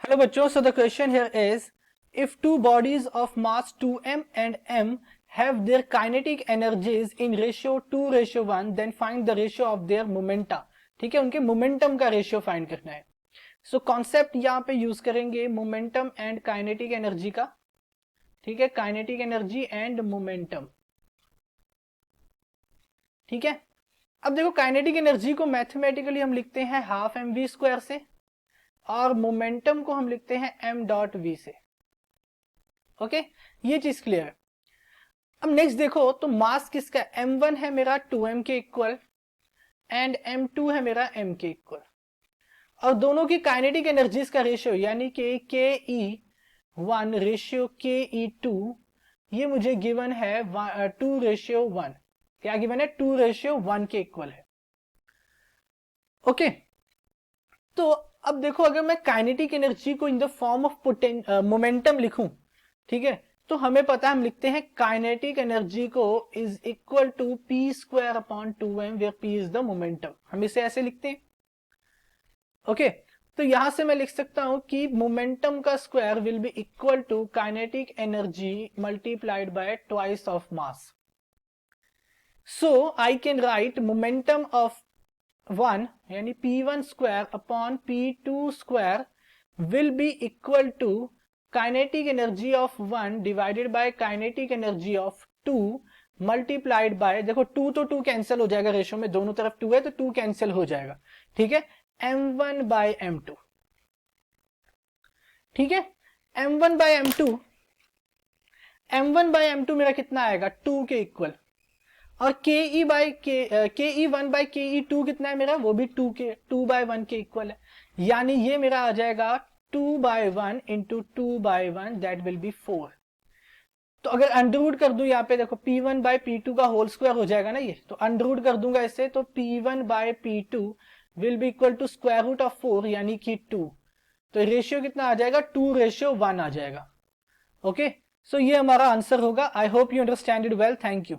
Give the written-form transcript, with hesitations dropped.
Hello बच्चों, so the question here is if two bodies of mass 2m and m have their kinetic energies in ratio 2:1 then find the ratio of their momenta। ठीक है, उनके momentum का ratio find करना है। So concept यहाँ पे use करेंगे momentum and kinetic energy का। ठीक है, काइनेटिक एनर्जी एंड मोमेंटम। ठीक है, अब देखो काइनेटिक एनर्जी को मैथमेटिकली हम लिखते हैं हाफ एम वी स्क्वायर से और मोमेंटम को हम लिखते हैं m डॉट वी से। ओके, ये चीज क्लियर है। अब नेक्स्ट देखो तो मास किसका m1 है मेरा 2m के इक्वल एंड m2 है मेरा m के इक्वल और दोनों की काइनेटिक एनर्जीज का रेशियो यानी कि ke1 रेशियो ke2 ये मुझे गिवन है 2:1। क्या गिवन है? 2:1 के इक्वल है। ओके, तो अब देखो अगर मैं काइनेटिक एनर्जी को in the form of momentum लिखूं, ठीक है, तो हमें पता है हम लिखते हैं काइनेटिक एनर्जी को is equal to P square upon 2m where p is the momentum. हम इसे ऐसे लिखते हैं। ओके, तो यहां से मैं लिख सकता हूं कि मोमेंटम का square will be equal to kinetic energy multiplied by twice of mass. So I can write momentum of 1 यानी p1 square upon p2 square will be equal to kinetic energy of 1 divided by kinetic energy of 2 multiplied by, देखो 2 तो 2 cancel हो जाएगा, ratio में दोनों तरफ 2 है तो 2 कैंसिल हो जाएगा। ठीक है, m1 बाय m2। ठीक है, m1 bye m2, m1 bye m2 मेरा कितना आएगा 2 के इक्वल और ke bye ke1 bye ke2 कितना है मेरा, वो भी 2/1 के इक्वल है। यानी ये मेरा आ जाएगा 2/1 इंटू 2/1 दैट विल बी 4। तो अगर अंडररूट कर दूं यहाँ पे देखो p1 बाय p2 का होल स्क्वायर हो जाएगा ना, ये तो अंडररूट कर दूंगा इसे तो p1 by p2 will be equal to square root of 4 यानी कि 2। तो रेशियो कितना आ जाएगा 2:1 आ जाएगा। ओके, सो ये हमारा आंसर होगा। I hope you understand it well. Thank you.